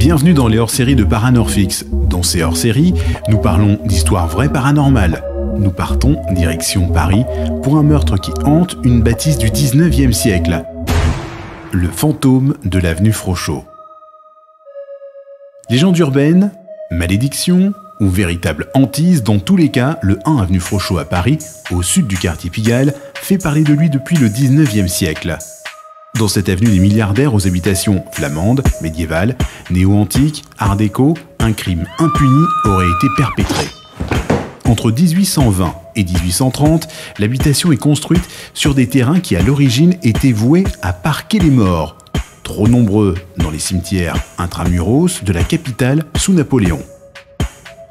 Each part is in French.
Bienvenue dans les hors-séries de Paranorfix. Dans ces hors-séries, nous parlons d'histoires vraies paranormales. Nous partons direction Paris pour un meurtre qui hante une bâtisse du 19e siècle. Le fantôme de l'avenue Frochot. Légende urbaine, malédiction ou véritable hantise, dans tous les cas, le 1 avenue Frochot à Paris, au sud du quartier Pigalle, fait parler de lui depuis le 19e siècle. Dans cette avenue des milliardaires aux habitations flamandes, médiévales, néo-antiques, art déco, un crime impuni aurait été perpétré. Entre 1820 et 1830, l'habitation est construite sur des terrains qui à l'origine étaient voués à parquer les morts, trop nombreux dans les cimetières intramuros de la capitale sous Napoléon.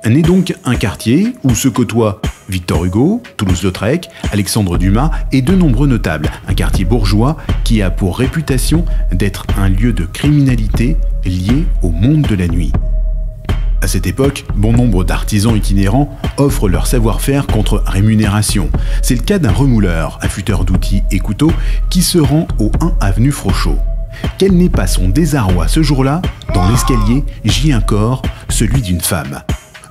Naît donc un quartier où se côtoient Victor Hugo, Toulouse-Lautrec, Alexandre Dumas et de nombreux notables. Un quartier bourgeois qui a pour réputation d'être un lieu de criminalité lié au monde de la nuit. À cette époque, bon nombre d'artisans itinérants offrent leur savoir-faire contre rémunération. C'est le cas d'un remouleur, affûteur d'outils et couteaux, qui se rend au 1 avenue Frochot. Quel n'est pas son désarroi ce jour-là? Dans l'escalier gît un corps, celui d'une femme.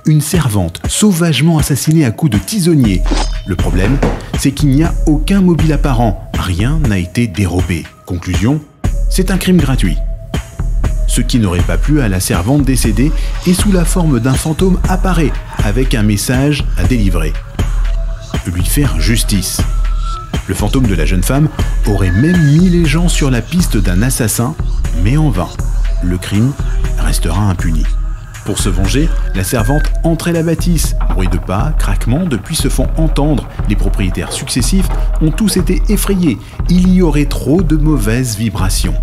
Une servante sauvagement assassinée à coups de tisonnier. Le problème, c'est qu'il n'y a aucun mobile apparent, rien n'a été dérobé. Conclusion, c'est un crime gratuit. Ce qui n'aurait pas plu à la servante décédée et sous la forme d'un fantôme apparaît avec un message à délivrer. Lui faire justice. Le fantôme de la jeune femme aurait même mis les gens sur la piste d'un assassin, mais en vain. Le crime restera impuni. Pour se venger, la servante entrait la bâtisse. Bruit de pas, craquements, depuis se font entendre. Les propriétaires successifs ont tous été effrayés. Il y aurait trop de mauvaises vibrations.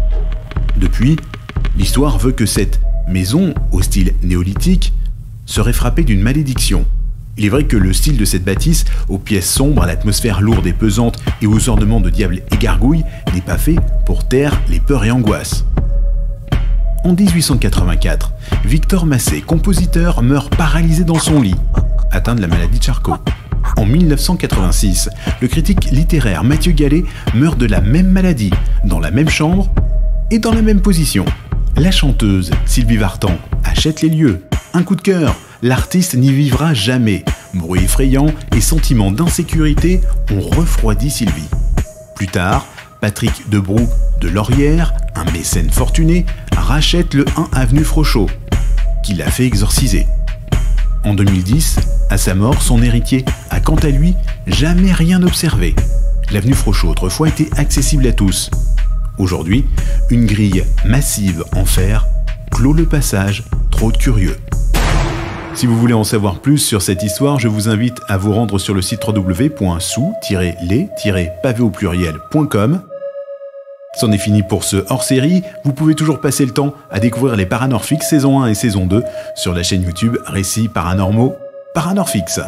Depuis, l'histoire veut que cette maison, au style néolithique, serait frappée d'une malédiction. Il est vrai que le style de cette bâtisse, aux pièces sombres, à l'atmosphère lourde et pesante et aux ornements de diables et gargouilles, n'est pas fait pour taire les peurs et angoisses. En 1884, Victor Massé, compositeur, meurt paralysé dans son lit, atteint de la maladie de Charcot. En 1986, le critique littéraire Mathieu Gallet meurt de la même maladie, dans la même chambre et dans la même position. La chanteuse Sylvie Vartan achète les lieux. Un coup de cœur, l'artiste n'y vivra jamais. Bruit effrayant et sentiment d'insécurité ont refroidi Sylvie. Plus tard, Patrick Debroux de Laurière, un mécène fortuné, rachète le 1 avenue Frochot, qu'il a fait exorciser. En 2010, à sa mort, son héritier a quant à lui jamais rien observé. L'avenue Frochot autrefois était accessible à tous. Aujourd'hui, une grille massive en fer clôt le passage, trop de curieux. Si vous voulez en savoir plus sur cette histoire, je vous invite à vous rendre sur le site www.sous-les-pavé-au-pluriel.com. C'en est fini pour ce hors-série. Vous pouvez toujours passer le temps à découvrir les Paranorfix saison 1 et saison 2 sur la chaîne YouTube Récits Paranormaux Paranorfix.